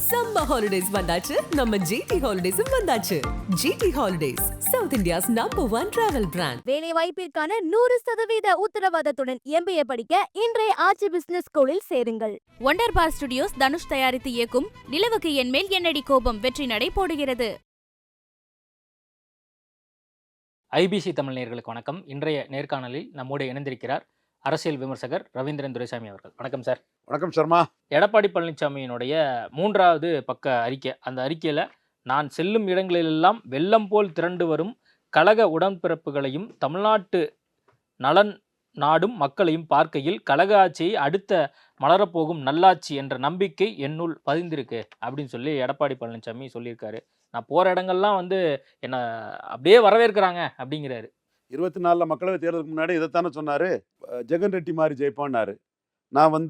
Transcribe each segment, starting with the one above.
Summer holidays வந்தாச்சு, நம்ம GT ஹாலிடேஸும் வந்தாச்சு. GT holidays, south India's #1 travel brand. வேலை வாய்ப்பிற்கான 100% உத்தரவாதத்துடன் MBA படிக்க இன்றைய ஆட்சி பிசினஸ் ஸ்கூலில் சேருங்கள். ஒண்டர் பார் ஸ்டுடியோஸ் தனுஷ் தயாரித்து இயக்கும் நிலவுக்கு என் மேல் என்னடி கோபம் வெற்றி நடை போடுகிறது. ஐபிசி தமிழ் நேயர்களுக்கு வணக்கம். இன்றைய நேர்காணலில் நம்மோடு இணைந்திருக்கிறார் அரசியல் விமர்சகர் ரவீந்திரன் துரைசாமி அவர்கள். வணக்கம் சார். வணக்கம் சர்மா. எடப்பாடி பழனிசாமியினுடைய 3வது பக்க அறிக்கை. அந்த அறிக்கையில் நான் செல்லும் இடங்களிலெல்லாம் வெள்ளம் போல் திரண்டு வரும் கழக உடன்பிறப்புகளையும் தமிழ்நாட்டு நலன் நாடும் மக்களையும் பார்க்கையில் கழக ஆட்சியை அடுத்த மலரப்போகும் நல்லாட்சி என்ற நம்பிக்கை என்னுள் பதிந்திருக்கு அப்படின்னு சொல்லி எடப்பாடி பழனிசாமி சொல்லியிருக்காரு. நான் போகிற இடங்கள்லாம் என்னை அப்படியே வரவேற்கிறாங்க அப்படிங்கிறாரு. 24 மக்களவை தேர்தலுக்கு முன்னாடி இதைத்தானே சொன்னார். ஜெகன் ரெட்டி மாதிரி ஜெயிப்போன்னாரு. நான்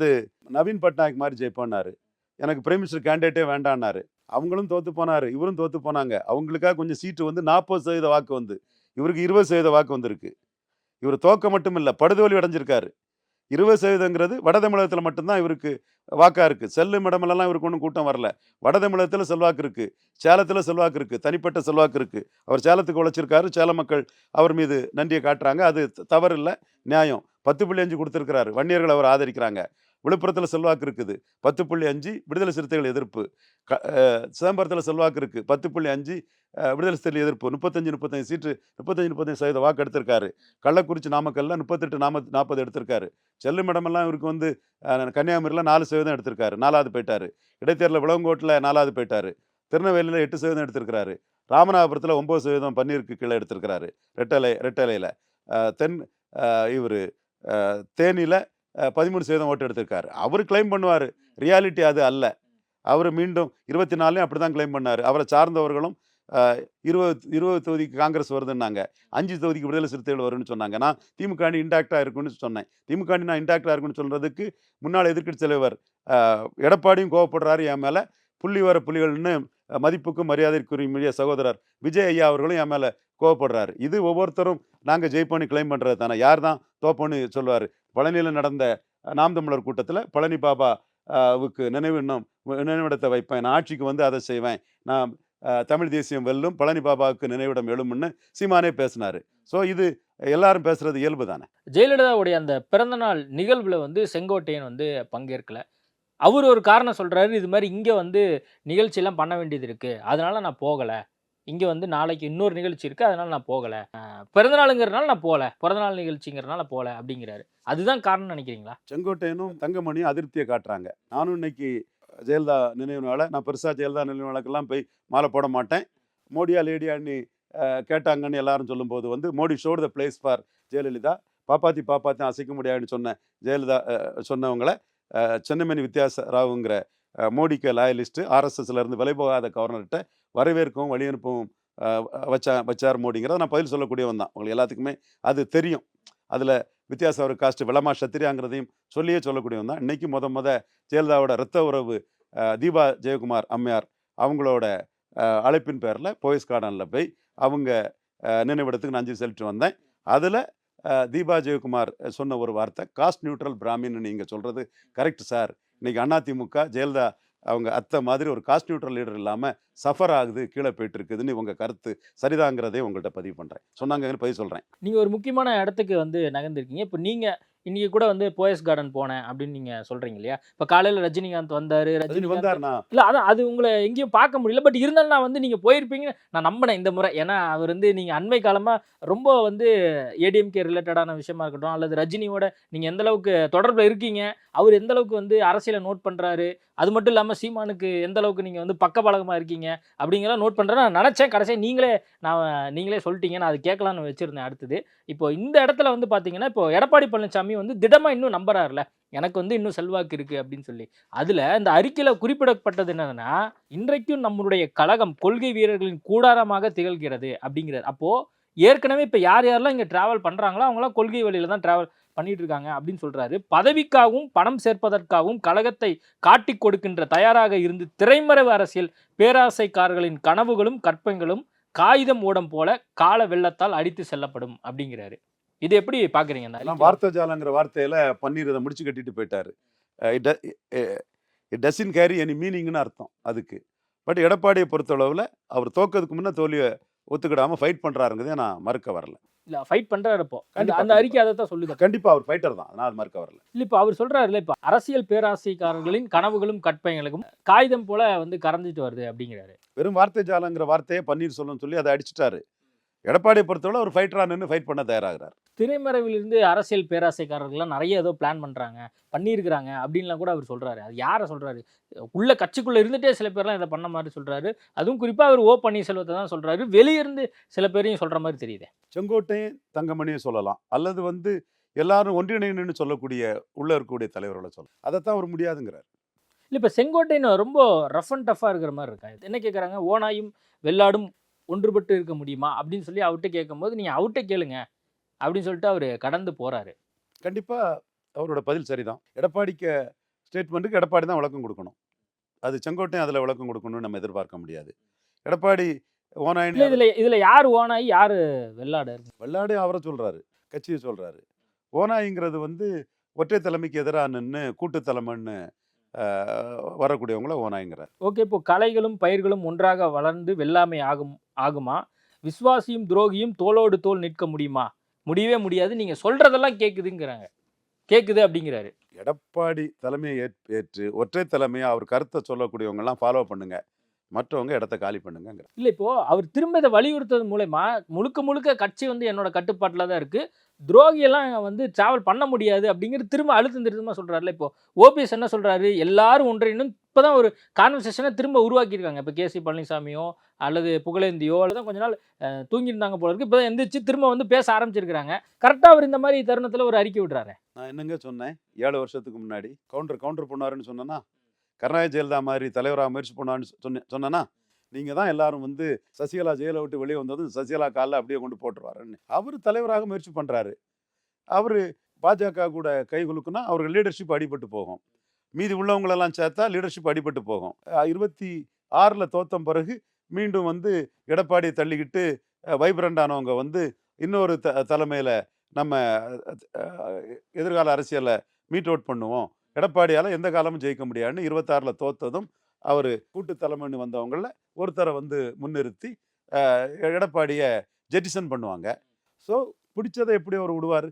நவீன் பட்நாயக் மாதிரி ஜெயிப்போன்னாரு. எனக்கு பிரைம் மினிஸ்டர் கேண்டிடேட்டே வேண்டான்னாரு. அவங்களும் தோற்று போனார், இவரும் தோற்று போனாங்க. அவங்களுக்காக கொஞ்சம் சீட்டு 40% வாக்கு இவருக்கு 20% வாக்கு வந்திருக்கு. இவர் தோக்க மட்டும் இல்லை, படுதோல்வி அடைஞ்சிருக்காரு. 20%ங்கிறது வட தமிழகத்தில் மட்டும்தான் இவருக்கு வாக்காக இருக்குது. செல்லும் இடமெல்லாம் இவருக்கு ஒன்றும் கூட்டம் வரல. வட தமிழகத்தில் செல்வாக்கு இருக்குது, சேலத்தில் செல்வாக்கு இருக்குது, தனிப்பட்ட செல்வாக்கு இருக்குது. அவர் சேலத்துக்கு உழைச்சிருக்காரு. சேல மக்கள் அவர் மீது நன்றியை காட்டுறாங்க. அது தவறு இல்லை, நியாயம். 10.5 கொடுத்துருக்கிறாரு. வன்னியர்கள் அவர் ஆதரிக்கிறாங்க. விழுப்புரத்தில் செல்வாக்கு இருக்குது, 10.5 விடுதலை சிறுத்தைகள் எதிர்ப்பு. சிதம்பரத்தில் செல்வாக்கு இருக்குது, 10.5 விடுதலை சிறுத்தைகள் எதிர்ப்பு. 35 சீட்டு, 35% வாக்கு எடுத்திருக்காரு. கள்ளக்குறிச்சி நாமக்கல்ல 38-40 எடுத்திருக்காரு. செல்லும் இடமெல்லாம் இவருக்கு கன்னியாகுமரியில் 4% எடுத்திருக்காரு, 4வது போயிட்டாரு. இடைத்தேர்தலில் விளவங்கோட்டில் 4வது போயிட்டாரு. திருநெல்வேலியில் 8% எடுத்திருக்கிறாரு. ராமநாதபுரத்தில் 9% பன்னீருக்கு கீழே எடுத்திருக்கிறாரு ரெட்டலையில். இவர் தேனியில் 13% ஓட்டு எடுத்திருக்காரு. அவர் கிளைம் பண்ணுவார், ரியாலிட்டி அது அல்ல. அவர் மீண்டும் 24 அப்படி தான் கிளைம் பண்ணார். அவரை சார்ந்தவர்களும் 20 தொகுதிக்கு காங்கிரஸ் வருதுன்னாங்க, 5 தொகுதிக்கு விடுதலை சிறுத்தைகள் வரும்னு சொன்னாங்க. நான் திமுக இன்டாக்டாக இருக்குன்னு சொன்னேன். திமுக நான் இன்டாக்டாக இருக்குன்னு சொல்கிறதுக்கு முன்னாள் எதிர்க்கட்சி தலைவர் எடப்பாடியும் கோவப்படுறாரு என் மேலே. புள்ளிகள்னு மதிப்புக்கும் மரியாதைக்குரிய சகோதரர் விஜய் ஐயா அவர்களும் என் மேலே கோவப்படுறாரு. இது ஒவ்வொருத்தரும் நாங்கள் ஜெயிப்போன்னு கிளைம் பண்ணுறது தானே. யார் தான் தோப்போன்னு சொல்லுவார். பழனியில் நடந்த நாம் தமிழர் கூட்டத்தில் பழனி பாபாவுக்கு நினைவிடத்தை வைப்பேன், நான் ஆட்சிக்கு அதை செய்வேன், நான் தமிழ் தேசியம் வெல்லும், பழனி பாபாவுக்கு நினைவிடம் எழும்னு சீமானே பேசினார். ஸோ இது எல்லாரும் பேசுறது இயல்பு தானே. ஜெயலலிதாவுடைய அந்த பிறந்தநாள் நிகழ்வில் செங்கோட்டையன் பங்கேற்கல. அவர் ஒரு காரணம் சொல்கிறாரு, இது மாதிரி இங்கே நிகழ்ச்சியெல்லாம் பண்ண வேண்டியது இருக்குது, அதனால நான் போகலை. இங்கே நாளைக்கு இன்னொரு நிகழ்ச்சி இருக்குது, அதனால் நான் போகலை. பிறந்தநாளுங்கிறதுனால நான் போகலை, பிறந்தநாள் நிகழ்ச்சிங்கிறதுனால போகலை அப்படிங்கிறாரு. அதுதான் காரணம் நினைக்கிறீங்களா? செங்கோட்டையனும் தங்கமணியும் அதிருப்தியை காட்டுறாங்க. நானும் இன்னைக்கு ஜெயலலிதா நினைவு நாளை நான் பெருசாக ஜெயலலிதா நினைவு நாளுக்கெல்லாம் போய் மாலை போட மாட்டேன். மோடியா லேடியான்னு கேட்டாங்கன்னு எல்லாரும் சொல்லும்போது Modi shot the place for Jayalalithaa, பாப்பாத்தி அசைக்க முடியாதுன்னு சொன்ன ஜெயலலிதா சொன்னவங்களை சென்னமணி வித்யாச ராவுங்கிற மோடிக்கு லாயலிஸ்ட்டு, RSSலேருந்து விலை போகாத கவர்னர்கிட்ட வரவேற்கவும் வழி அனுப்பவும் வச்சார் மோடிங்கிறத நான் பதில் சொல்லக்கூடியவன் தான். உங்களுக்கு எல்லாத்துக்குமே அது தெரியும். அதில் வித்தியாச ஒரு காஸ்ட் விளமா சத்திரியாங்கிறதையும் சொல்லக்கூடியவன் தான். இன்றைக்கி முத ஜெயலலிதாவோட இரத்த உறவு தீபா ஜெயக்குமார் அம்மையார் அவங்களோட அழைப்பின் பேரில் போயஸ் கார்டனில் போய் அவங்க நினைவிடத்துக்கு நான் அஞ்சலி செலுத்திட்டு வந்தேன். அதில் தீபா ஜெயக்குமார் சொன்ன ஒரு வார்த்தை, காஸ்ட் நியூட்ரல் பிராமின்னு நீங்கள் சொல்கிறது கரெக்ட் சார். இன்றைக்கி அதிமுக ஜெயலலிதா அவங்க அத்தை மாதிரி ஒரு காஸ்ட் நியூட்ரல் லீடர் இல்லாமல் சஃபர் ஆகுது, கீழே போயிட்டு இருக்குதுன்னு உங்கள் கருத்து சரிதாங்கிறதே உங்கள்கிட்ட பதிவு பண்ணுறேன். சொன்னாங்கன்னு பதிவு சொல்கிறேன். நீங்கள் ஒரு முக்கியமான இடத்துக்கு நகர்ந்துருக்கீங்க. இப்போ நீங்கள் இன்றைக்கி கூட போயஸ் கார்டன் போனேன் அப்படின்னு நீங்கள் சொல்கிறீங்க இல்லையா? இப்போ காலையில் ரஜினிகாந்த் வந்தார். ரஜினி வந்தார்னா இல்லை, அதான் அது உங்களை எங்கேயும் பார்க்க முடியல. பட் இருந்தாலும் நான் நீங்கள் போயிருப்பீங்க நான் நம்பினேன் இந்த முறை. ஏன்னா அவர் நீங்கள் அண்மை காலமாக ரொம்ப ஏடிஎம்கே ரிலேட்டடான விஷயமா இருக்கட்டும், அல்லது ரஜினியோட நீங்கள் எந்த அளவுக்கு தொடர்பில் இருக்கீங்க, அவர் எந்த அளவுக்கு அரசியலை நோட் பண்ணுறாரு, அது மட்டும் இல்லாமல் சீமானுக்கு எந்த அளவுக்கு நீங்கள் பக்கபலகமாக இருக்கீங்க அப்படிங்கிறத நோட் பண்ணுறேன். நான் நினச்சேன், கடைசியாக நீங்களே சொல்லிட்டீங்க. நான் அது கேட்கலான்னு வச்சுருந்தேன். அடுத்தது இப்போ இந்த இடத்துல பார்த்தீங்கன்னா, இப்போ எடப்பாடி பழனிசாமி திடமாக இன்னும் நம்புறாருல, எனக்கு இன்னும் செல்வாக்கு இருக்குது அப்படின்னு சொல்லி. அதில் இந்த அறிக்கையில் குறிப்பிடப்பட்டது என்னதுன்னா, இன்றைக்கும் நம்மளுடைய கழகம் கொள்கை வீரர்களின் கூடாரமாக திகழ்கிறது அப்படிங்கிறார். அப்போது ஏற்கனவே இப்போ யாரெல்லாம் இங்கே ட்ராவல் பண்ணுறாங்களோ அவங்களாம் கொள்கை வழியில் தான் ட்ராவல் பண்ணிட்டு இருக்காங்க அப்படின்னு சொல்கிறாரு. பதவிக்காகவும் பணம் சேர்ப்பதற்காகவும் கழகத்தை காட்டி கொடுக்கின்ற தயாராக இருந்து திரைமறைவு அரசியல் பேராசைக்காரர்களின் கனவுகளும் கற்பங்களும் காகிதம் ஓடம் போல கால வெள்ளத்தால் அடித்து செல்லப்படும் அப்படிங்கிறாரு. இது எப்படி பாக்குறீங்க? வார்த்தை ஜாலங்கிற வார்த்தையில பன்னீர் இதை முடிச்சு கட்டிட்டு போயிட்டாரு. இட் டசன் கேரி எனி மீனிங்னு அர்த்தம் அதுக்கு. பட் எடப்பாடியை பொறுத்தளவில் அவர் தோக்கிறதுக்கு முன்னே தோல்வியை ஒத்துக்கிடாமல் ஃபைட் பண்ணுறாருங்கிறதே நான் மறுக்க வரல. இல்ல ஃபைட் பண்றாரு இப்போ. கண்டிப்பா, அந்த அறிக்கை அதை தான் சொல்லுது. கண்டிப்பாக அவர் ஃபைட்டர் தான், நான் அது மறுக்க வரல. இல்ல இப்போ அவர் சொல்றாருல்ல, இப்போ அரசியல் பேராசைக்காரர்களின் கனவுகளும் கற்பனைகளுக்கும் காகிதம் போல வந்து கறந்துட்டு வருது அப்படிங்கிறாரு. வெறும் வார்த்தை ஜாலங்கிற வார்த்தையை பன்னீர்செல்வம் சொல்லி அதை அடிச்சிட்டாரு. எடப்பாடியை பொறுத்தவரை அவர் ஃபைட்டராக நின்று ஃபைட் பண்ண தயாராகிறார். திரைமறைவிலிருந்து அரசியல் பேராசைக்காரர்கள்லாம் நிறைய ஏதோ பிளான் பண்றாங்க, பண்ணியிருக்கிறாங்க அப்படின்லாம் கூட அவர் சொல்றாரு. அது யாரை சொல்றாரு? உள்ள கட்சிக்குள்ள இருந்துட்டே சில பேர்லாம் இதை பண்ண மாதிரி சொல்றாரு. அதுவும் குறிப்பா அவர் ஓ பன்னீர்செல்வத்தை தான் சொல்றாரு. வெளியிருந்து சில பேரையும் சொல்ற மாதிரி தெரியுது. செங்கோட்டையும் தங்கமணியும் சொல்லலாம், அல்லது வந்து எல்லாரும் ஒன்றிணைன்னு சொல்லக்கூடிய உள்ள இருக்கக்கூடிய தலைவர்களை சொல்லலாம். அதைத்தான் அவர் முடியாதுங்கிறார். இல்ல இப்போ செங்கோட்டையன் ரொம்ப ரஃப் அண்ட் டஃப்பாக இருக்கிற மாதிரி இருக்கா? என்ன கேட்குறாங்க, ஓனாயும் வெள்ளாடும் ஒன்றுபட்டு இருக்க முடியுமா அப்படின்னு சொல்லி அவர்கிட்ட கேட்கும்போது நீங்கள் அவர்கிட்ட கேளுங்க அப்படின்னு சொல்லிட்டு அவர் கடந்து போறாரு. கண்டிப்பாக அவரோட பதில் சரிதான். எடப்பாடிக்கு ஸ்டேட்மெண்ட்டுக்கு எடப்பாடி தான் விளக்கம் கொடுக்கணும். அது செங்கோட்டையும் அதில் விளக்கம் கொடுக்கணும்னு நம்ம எதிர்பார்க்க முடியாது. எடப்பாடி இல்ல ஓனாயின்னு இதுல யார் ஓனாய் யார் வெள்ளாடு? வெள்ளாடு அவரை சொல்கிறாரு, கட்சியை சொல்கிறாரு. ஓனாய்ங்கிறது வந்து ஒற்றை தலைமைக்கு எதிராக நின்று கூட்டு தலைமைன்னு வரக்கூடியவங்கள ஓனாய்ங்கிறார். ஓகே, இப்போ கலைகளும் பயிர்களும் ஒன்றாக வளர்ந்து வெள்ளாமை ஆகுமா? விஸ்வாசியும் துரோகியும் தோளோடு தோள் நிற்க முடியுமா? முடியவே முடியாது. நீங்க சொல்றதெல்லாம் கேட்குதுங்கிறாங்க. கேட்குது அப்படிங்கிறாரு. எடப்பாடி தலைமையை ஏற்று ஒற்றை தலைமையை அவர் கருத்தை சொல்லக்கூடியவங்கெல்லாம் ஃபாலோ பண்ணுங்க, மற்றவங்க இடத்த காலி பண்ணுங்கிற. இல்லை இப்போ அவர் திரும்ப இதை வலியுறுத்துறது மூலமா முழுக்க முழுக்க கட்சி வந்து என்னோட கட்டுப்பாட்டில் தான் இருக்கு, துரோகியெல்லாம் வந்து டிராவல் பண்ண முடியாது அப்படிங்கிறது திரும்ப அழுத்தம் திருத்தமாக சொல்றாருல. இப்போ ஓபிஎஸ் என்ன சொல்றாரு, எல்லாரும் ஒன்றினும் இப்போதான் ஒரு கான்வர்சேஷனை திரும்ப உருவாக்கியிருக்காங்க. இப்போ கேசி பழனிசாமியோ அல்லது புகழேந்தியோ அல்லது கொஞ்ச நாள் தூங்கியிருந்தாங்க போல இருக்கு, இப்போதான் எந்திரிச்சு திரும்ப வந்து பேச ஆரம்பிச்சிருக்கிறாங்க. கரெக்டாக அவர் இந்த மாதிரி தருணத்தில் ஒரு அறிக்கை விடுறாரு. நான் என்னங்க சொன்னேன் 7 வருஷத்துக்கு முன்னாடி கவுண்டர் பண்ணாருன்னு சொன்னேன்னா, கருணாநிதி ஜெயலலிதா மாதிரி தலைவராக முயற்சி பண்ணான்னு சொன்னேன்னா, நீங்கள் தான் எல்லாரும் வந்து சசிகலா ஜெயிலை விட்டு வெளியே வந்ததும் சசிகலா காலில் அப்படியே கொண்டு போட்டுருவாருன்னு. அவர் தலைவராக முயற்சி பண்ணுறாரு. அவர் பாஜக கூட கை குலுக்குன்னா அவருக்கு லீடர்ஷிப் அடிபட்டு போகும். மீதி உள்ளவங்களெல்லாம் சேர்த்தா லீடர்ஷிப் அடிபட்டு போகும். 26 தோத்தம் பிறகு மீண்டும் வந்து எடப்பாடியை தள்ளிக்கிட்டு வைப்ரண்ட் ஆனவங்க வந்து இன்னொரு தலைமையில் நம்ம எதிர்கால அரசியலை மீட் அவுட் பண்ணுவோம், எடப்பாடியால் எந்த காலமும் ஜெயிக்க முடியாதுன்னு 26 தோத்ததும் அவர் கூட்டு தலைமைன்னு வந்தவங்கள ஒருத்தரை வந்து முன்னிறுத்தி எடப்பாடியை ஜெட்டிசன் பண்ணுவாங்க. ஸோ பிடிச்சதை எப்படி அவர் விடுவார்?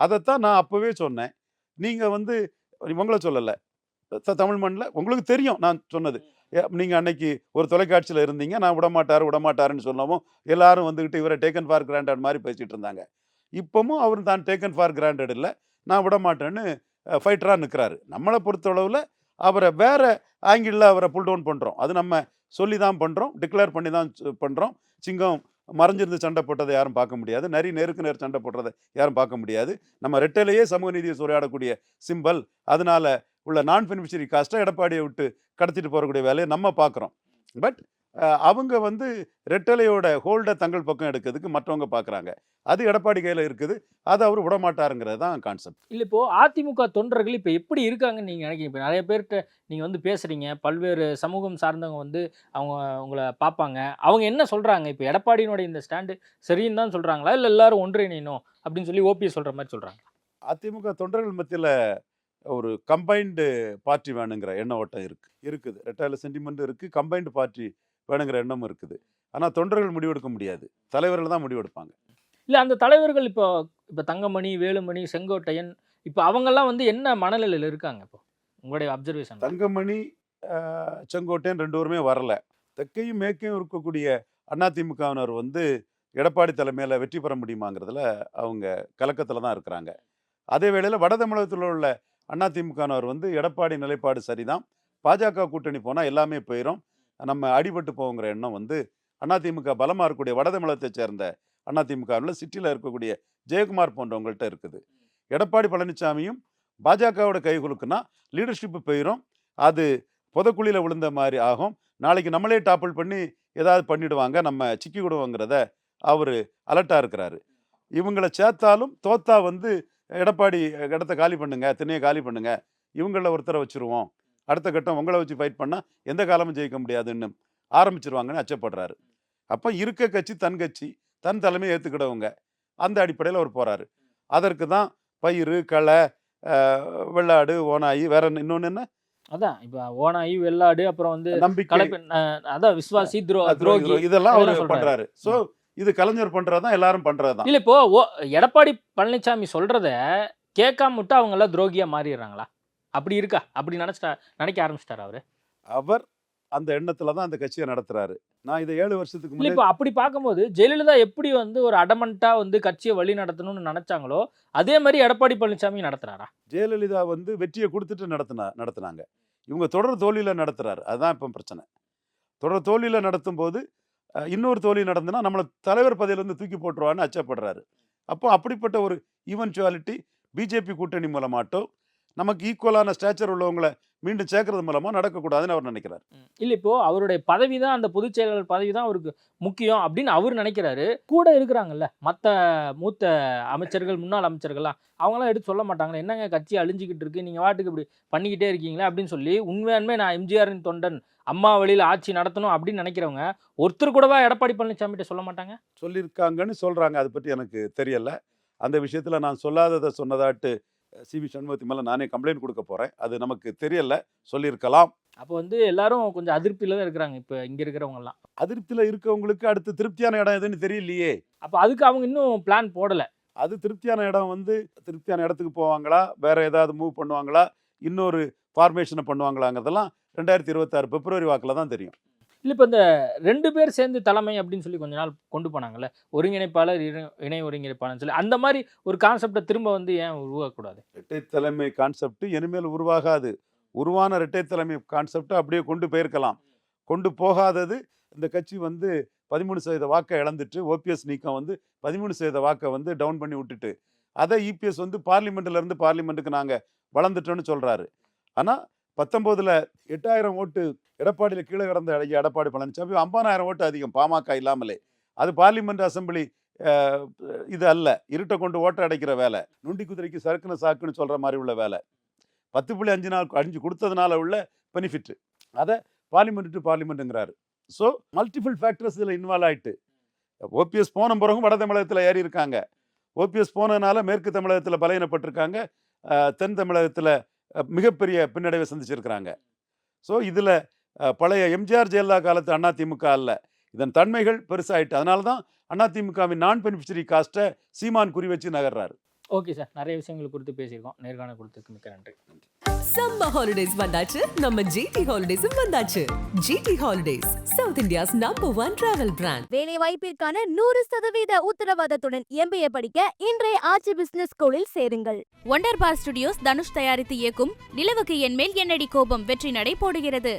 அதைத்தான் நான் அப்போவே சொன்னேன். நீங்கள் வந்து உங்களை சொல்லலை, தமிழ் மண்ணில் உங்களுக்கு தெரியும் நான் சொன்னது. நீங்கள் அன்னைக்கு ஒரு தொலைக்காட்சியில் இருந்தீங்க, நான் விடமாட்டாருன்னு சொன்னவும் எல்லாரும் வந்துக்கிட்டு இவரை டேக்கன் ஃபார் கிராண்டட் மாதிரி பேசிகிட்டு இருந்தாங்க. இப்போவும் அவர் தான் டேக்கன் ஃபார் கிராண்டட் இல்லை, நான் விடமாட்டேன்னு ஃபைட்டராக நிற்கிறாரு. நம்மளை பொறுத்தளவில் அவரை வேற ஆங்கிளில் அவரை புல் டவுன் பண்ணுறோம். அது நம்ம சொல்லி தான் பண்ணுறோம், டிக்ளேர் பண்ணி தான் பண்ணுறோம். சிங்கம் மறைஞ்சிருந்து சண்டை போட்டதை யாரும் பார்க்க முடியாது, நேருக்கு நேர் சண்டை போடுறதை யாரும் பார்க்க முடியாது. நம்ம ரெட்டையிலேயே சமூக நீதியை சூறையாடக்கூடிய சிம்பல், அதனால உள்ள நான் பெனிஃபிஷரி காஸ்ட்டை எடப்பாடியை விட்டு கடத்திட்டு போகக்கூடிய வேலையை நம்ம பார்க்குறோம். பட் அவங்க வந்து ரெட்டலையோட ஹோல்டை தங்கள் பக்கம் எடுக்கிறதுக்கு மற்றவங்க பார்க்குறாங்க. அது எடப்பாடி கையில் இருக்குது, அது அவர் விடமாட்டாருங்கிறது தான் கான்செப்ட். இல்லை இப்போ அதிமுக தொண்டர்கள் இப்போ எப்படி இருக்காங்கன்னு நீங்கள் நினைக்கிறீங்க? இப்போ நிறைய பேர்கிட்ட நீங்கள் வந்து பேசுகிறீங்க, பல்வேறு சமூகம் சார்ந்தவங்க வந்து அவங்க உங்களை பார்ப்பாங்க. அவங்க என்ன சொல்கிறாங்க? இப்போ எடப்பாடியினுடைய இந்த ஸ்டாண்டு சரின்னு தான் சொல்கிறாங்களா, இல்லை எல்லாரும் ஒன்றிணையணும் அப்படின்னு சொல்லி ஓபிஎஸ் சொல்கிற மாதிரி சொல்கிறாங்க? அதிமுக தொண்டர்கள் மத்தியில் ஒரு கம்பைன்டு பார்ட்டி வேணுங்கிற எண்ண ஓட்டம் இருக்குது. ரெட்டையில சென்டிமெண்ட் இருக்குது, கம்பைன்டு பார்ட்டி வேணுங்கிற எண்ணமும் இருக்குது. ஆனால் தொண்டர்கள் முடிவெடுக்க முடியாது, தலைவர்கள் தான் முடிவெடுப்பாங்க. இல்லை அந்த தலைவர்கள் இப்போ தங்கமணி, வேலுமணி, செங்கோட்டையன், இப்போ அவங்கெல்லாம் வந்து என்ன மனநிலையில் இருக்காங்க? இப்போ உங்களுடைய அப்சர்வேஷன். தங்கமணி, செங்கோட்டையன் 2 பேருமே வரல. தெற்கையும் மேற்கையும் இருக்கக்கூடிய அதிமுகவினர் வந்து எடப்பாடி தலைமையில் வெற்றி பெற முடியுமாங்கிறதுல அவங்க கலக்கத்தில் தான் இருக்கிறாங்க. அதே வேளையில் வட தமிழகத்தில் உள்ள அதிமுகவினர் வந்து எடப்பாடி நிலைப்பாடு சரிதான், பாஜக கூட்டணி போனால் எல்லாமே போயிடும், நம்ம அடிபட்டு போங்கிற எண்ணம் வந்து அதிமுக பலமாக இருக்கக்கூடிய வட தமிழகத்தை சேர்ந்த அதிமுகவில் சிட்டியில் இருக்கக்கூடிய ஜெயக்குமார் போன்றவங்கள்ட்ட இருக்குது. எடப்பாடி பழனிசாமியும் பாஜகவோட கை குலுக்குன்னா லீடர்ஷிப்பு போயிடும், அது புதக்குழியில் விழுந்த மாதிரி ஆகும், நாளைக்கு நம்மளே டாப்பிள் பண்ணி ஏதாவது பண்ணிடுவாங்க, நம்ம சிக்கி விடுவோங்கிறத அவர் அலர்ட்டாக இருக்கிறாரு. இவங்களை சேர்த்தாலும் தோத்தா வந்து எடப்பாடி இடத்த காலி பண்ணுங்க, திண்ணையை காலி பண்ணுங்க, இவங்கள ஒருத்தரை வச்சுருவோம், அடுத்த கட்டம் உங்களை வச்சு ஃபைட் பண்ணால் எந்த காலமும் ஜெயிக்க முடியாதுன்னு ஆரம்பிச்சிருவாங்கன்னு அச்சப்படுறாரு. அப்போ இருக்க கட்சி தன் தலைமையை ஏற்றுக்கிடவங்க, அந்த அடிப்படையில் அவர் போகிறாரு. அதற்கு தான் பயிர், களை, வெள்ளாடு, ஓனாயி, வேற இன்னொன்று என்ன, அதான் இப்ப ஓனாயி வெள்ளாடு அப்புறம் வந்து நம்பிக்கை கலப்பு அதான் விஸ்வாசி துரோகி இதெல்லாம் அவர் இதெல்லாம் பண்றாரு. சோ இது கலைஞர் பண்றதுதான், எல்லாரும் பண்றதுதான். இல்ல இப்போ எடப்பாடி பழனிசாமி சொல்றத கேட்காம விட்டு அவங்க எல்லாம் துரோகியா மாறிடுறாங்களா? அப்படி இருக்கா? அப்படி நினைக்க ஆரம்பிச்சிட்டாரு அவரு. அவர் அந்த எண்ணத்துல தான் அந்த கட்சியை நடத்துறாரு. நான் இதை 7 வருஷத்துக்கு இல்ல முன்னாடி இப்போ அப்படி பார்க்கும்போது ஜெயலலிதா எப்படி வந்து ஒரு அடமண்டா வந்து கட்சியை வழி நடத்தணும்னு நினைச்சாங்களோ அதே மாதிரி எடப்பாடி பழனிசாமி நடத்துறாரா? ஜெயலலிதா வந்து வெற்றியை கொடுத்துட்டு நடத்தினாங்க. இவங்க தொடர் தோல்வியில நடத்துறாரு. அதுதான் இப்போ பிரச்சனை. தொடர் தோல்வியில நடத்தும் போது இன்னொரு தோல்வி நடந்துன்னா நம்மளை தலைவர் பதவியிலிருந்து தூக்கி போட்டுருவான்னு அச்சப்படுறாரு. அப்போ அப்படிப்பட்ட ஒரு ஈவென்ச்சுவாலிட்டி பிஜேபி கூட்டணி மூலமாட்டோ நமக்கு ஈக்குவலான ஸ்டேச்சர் உள்ளவங்களை மீண்டும் சேர்க்கறது மூலமா நடக்கக்கூடாதுன்னு அவர் நினைக்கிறார். இல்ல இப்போ அவருடைய பதவி தான், அந்த பொதுச் செயலாளர் பதவி தான் அவருக்கு முக்கியம் அப்படின்னு அவர் நினைக்கிறாரு. கூட இருக்கிறாங்கல்ல மற்ற மூத்த அமைச்சர்கள், முன்னாள் அமைச்சர்கள்லாம், அவங்களாம் எடுத்து சொல்ல மாட்டாங்களே, என்னங்க கட்சி அழிஞ்சிக்கிட்டு இருக்கு, நீங்க வாட்டுக்கு இப்படி பண்ணிக்கிட்டே இருக்கீங்களா அப்படின்னு சொல்லி. உண்மையாலுமே நான் எம்ஜிஆரின் தொண்டன், அம்மா வழியில் ஆட்சி நடத்தணும் அப்படின்னு நினைக்கிறவங்க ஒருத்தர் கூடவா எடப்பாடி பழனிசாமிகிட்ட சொல்ல மாட்டாங்க? சொல்லியிருக்காங்கன்னு சொல்றாங்க. அதை பற்றி எனக்கு தெரியல. அந்த விஷயத்துல நான் சொல்லாததை சொன்னதாட்டு சிவி சண்முகத்தி மேல நானே கம்ப்ளைண்ட் கொடுக்க போறேன். அது நமக்கு தெரியல, சொல்லியிருக்கலாம். அப்போ வந்து எல்லாரும் கொஞ்சம் அதிருப்தியில தான் இருக்கிறாங்க இப்போ இங்க இருக்கிறவங்க எல்லாம். அதிருப்தியில இருக்கவங்களுக்கு அடுத்து திருப்தியான இடம் எதுன்னு தெரியலையே. அப்போ அதுக்கு அவங்க இன்னும் பிளான் போடல. அது திருப்தியான இடம் வந்து திருப்தியான இடத்துக்கு போவாங்களா, வேற ஏதாவது மூவ் பண்ணுவாங்களா, இன்னொரு ஃபார்மேஷனை பண்ணுவாங்களாங்கிறதெல்லாம் 2026 பிப்ரவரி வாக்கில் தான் தெரியும். இல்லை இப்போ இந்த 2 பேர் சேர்ந்து தலைமை அப்படின்னு சொல்லி கொஞ்ச நாள் கொண்டு போனாங்கல்ல, ஒருங்கிணைப்பாளர் இணை ஒருங்கிணைப்பாளர்னு சொல்லி, அந்த மாதிரி ஒரு கான்செப்டை திரும்ப வந்து ஏன் உருவாக்கக்கூடாது? இரட்டை தலைமை கான்செப்ட் இனிமேல் உருவாகாது. உருவான இரட்டை தலைமை கான்செப்டை அப்படியே கொண்டு போயிருக்கலாம். கொண்டு போகாதது இந்த கட்சி வந்து 13% வாக்கை இழந்துட்டு, ஓபிஎஸ் நீக்கம் வந்து 13% வாக்கை வந்து டவுன் பண்ணி விட்டுட்டு, அதை இபிஎஸ் வந்து பார்லிமெண்ட்ல இருந்து பார்லிமெண்ட்டுக்கு நாங்கள் வளர்ந்துட்டோன்னு சொல்றாரு. ஆனால் 19ல் 8000 ஓட்டு எடப்பாடியில் கீழே கிடந்த எடப்பாடி பழனிசாமி 50,000 ஓட்டு அதிகம் பாமக இல்லாமலே. அது பார்லிமெண்ட் அசம்பிளி இது அல்ல, இருட்டை கொண்டு ஓட்டை அடைக்கிற வேலை, நுண்டி குதிரைக்கு சறுக்குன்னு சாக்குன்னு சொல்ற மாதிரி உள்ள வேலை. 10.5 கொடுத்ததுனால உள்ள பெனிஃபிட், அதை பார்லிமெண்ட் டு பார்லிமெண்ட்டுங்கிறாரு. ஸோ மல்டிபிள் ஃபேக்டர்ஸ் இதில் இன்வால்வ் ஆயிட்டு. ஓபிஎஸ் போன பிறகும் வட தமிழகத்தில் ஏறி இருக்காங்க. ஓபிஎஸ் போனதுனால மேற்கு தமிழகத்தில் பலகீனப்பட்டிருக்காங்க, தென் தமிழகத்தில் மிகப்பெரிய பின்னடைவை சந்திச்சிருக்கிறாங்க. ஸோ இதில் பழைய எம்ஜிஆர் ஜெயலலிதா காலத்து அதிமுக அல்ல, இதன் தன்மைகள் பெருசாயிட்டு. அதனால தான் அதிமுகவின் நான் பெனிஃபிஷரி காஸ்ட்டை சீமான் குறி வச்சு நகர்றாரு. ஓகே சார், நிறைய விஷயங்கள் குறித்து பேசியிருக்கோம். நேர்காணல் கொடுத்ததுக்கு மிக்க நன்றி. சம்மர் ஹாலிடேஸ் வந்தாச்சு, நம்ம ஜிடி ஹாலிடேஸும் வந்தாச்சு. GT holidays, south India's #1 travel brand. வேலை வாய்ப்பிற்கான 100% உத்தரவாதத்துடன் MBA படிக்க இன்றைய ஆச்சி பிசினஸ் ஸ்கூலில் சேருங்கள். ஒண்டர் பார் ஸ்டுடியோஸ் தனுஷ் தயாரித்து இயக்கும் நிலவுக்கு என் மேல் என்னடி கோபம் வெற்றி நடை போடுகிறது.